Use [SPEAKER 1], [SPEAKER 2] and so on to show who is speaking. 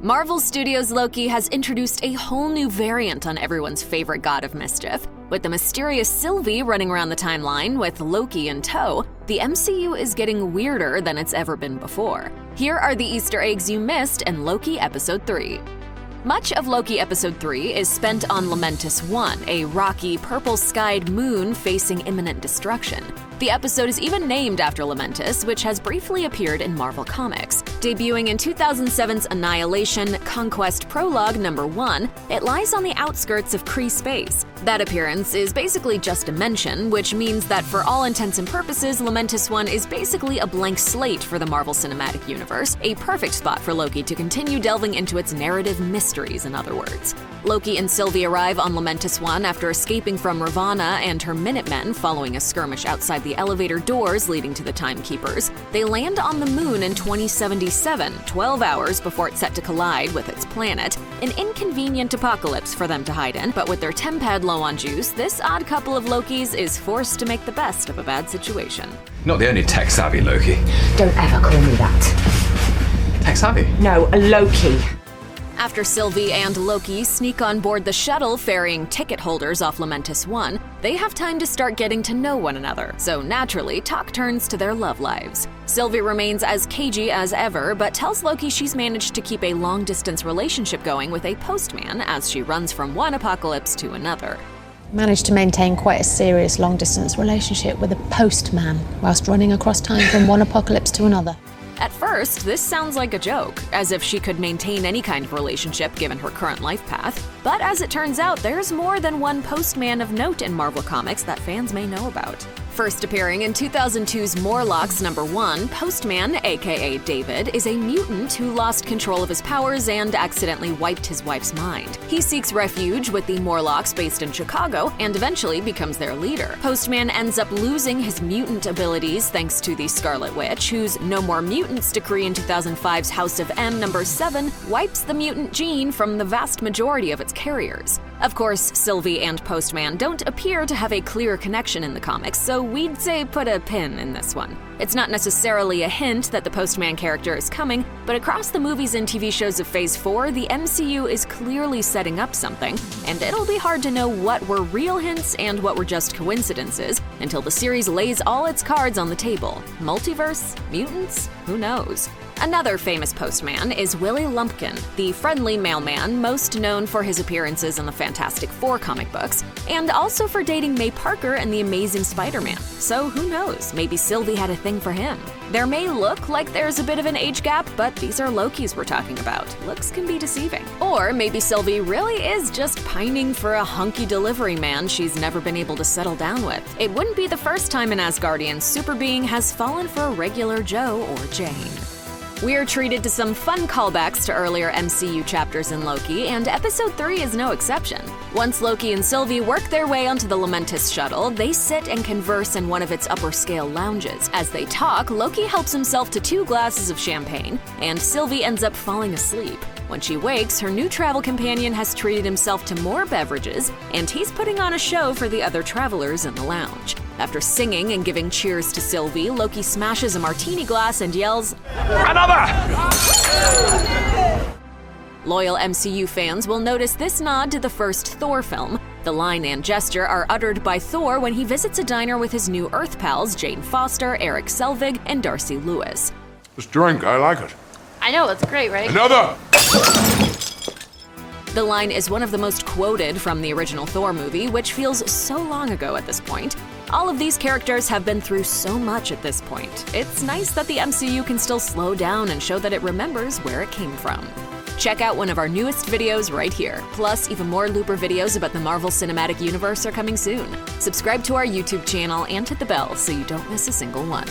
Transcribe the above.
[SPEAKER 1] Marvel Studios' Loki has introduced a whole new variant on everyone's favorite god of mischief. With the mysterious Sylvie running around the timeline with Loki in tow, the MCU is getting weirder than it's ever been before. Here are the Easter eggs you missed in Loki Episode 3. Much of Loki Episode 3 is spent on Lamentis 1, a rocky, purple-skied moon facing imminent destruction. The episode is even named after Lamentis, which has briefly appeared in Marvel Comics. Debuting in 2007's Annihilation Conquest Prologue number 1, it lies on the outskirts of Kree space. That appearance is basically just a mention, which means that for all intents and purposes, Lamentis 1 is basically a blank slate for the Marvel Cinematic Universe, a perfect spot for Loki to continue delving into its narrative mysteries, in other words. Loki and Sylvie arrive on Lamentis 1 after escaping from Ravonna and her Minutemen following a skirmish outside the elevator doors leading to the Timekeepers. They land on the moon in 2077, 12 hours before it's set to collide with its planet, an inconvenient apocalypse for them to hide in, but with their tempad low on juice, this odd couple of Lokis is forced to make the best of a bad situation.
[SPEAKER 2] Not the only tech-savvy Loki.
[SPEAKER 3] Don't ever call me that.
[SPEAKER 2] Tech-savvy?
[SPEAKER 3] No, a Loki.
[SPEAKER 1] After Sylvie and Loki sneak on board the shuttle ferrying ticket holders off Lamentis 1, they have time to start getting to know one another, so naturally, talk turns to their love lives. Sylvie remains as cagey as ever, but tells Loki she's managed to keep a long-distance relationship going with a postman as she runs from one apocalypse to another.
[SPEAKER 4] Managed to maintain quite a serious long-distance relationship with a postman whilst running across time from one apocalypse to another.
[SPEAKER 1] At first, this sounds like a joke, as if she could maintain any kind of relationship given her current life path. But as it turns out, there's more than one postman of note in Marvel Comics that fans may know about. First appearing in 2002's Morlocks number 1, Postman, aka David, is a mutant who lost control of his powers and accidentally wiped his wife's mind. He seeks refuge with the Morlocks based in Chicago and eventually becomes their leader. Postman ends up losing his mutant abilities thanks to the Scarlet Witch, whose No More Mutants decree in 2005's House of M number 7 wipes the mutant gene from the vast majority of its carriers. Of course, Sylvie and Postman don't appear to have a clear connection in the comics, so we'd say put a pin in this one. It's not necessarily a hint that the Postman character is coming, but across the movies and TV shows of Phase 4, the MCU is clearly setting up something, and it'll be hard to know what were real hints and what were just coincidences until the series lays all its cards on the table. Multiverse? Mutants? Who knows? Another famous postman is Willie Lumpkin, the friendly mailman most known for his appearances in the Fantastic Four comic books, and also for dating May Parker in The Amazing Spider-Man. So who knows, maybe Sylvie had a thing for him. There may look like there's a bit of an age gap, but these are Lokis we're talking about. Looks can be deceiving. Or maybe Sylvie really is just pining for a hunky delivery man she's never been able to settle down with. It wouldn't be the first time an Asgardian super being has fallen for a regular Joe or Jane. We're treated to some fun callbacks to earlier MCU chapters in Loki, and Episode 3 is no exception. Once Loki and Sylvie work their way onto the Lamentis shuttle, they sit and converse in one of its upper-scale lounges. As they talk, Loki helps himself to 2 glasses of champagne, and Sylvie ends up falling asleep. When she wakes, her new travel companion has treated himself to more beverages, and he's putting on a show for the other travelers in the lounge. After singing and giving cheers to Sylvie, Loki smashes a martini glass and yells,
[SPEAKER 2] Another!
[SPEAKER 1] Loyal MCU fans will notice this nod to the first Thor film. The line and gesture are uttered by Thor when he visits a diner with his new Earth pals Jane Foster, Eric Selvig, and Darcy Lewis.
[SPEAKER 5] This drink, I like it.
[SPEAKER 6] I know, it's great, right?
[SPEAKER 5] Another!
[SPEAKER 1] The line is one of the most quoted from the original Thor movie, which feels so long ago at this point. All of these characters have been through so much at this point. It's nice that the MCU can still slow down and show that it remembers where it came from. Check out one of our newest videos right here. Plus, even more Looper videos about the Marvel Cinematic Universe are coming soon. Subscribe to our YouTube channel and hit the bell so you don't miss a single one.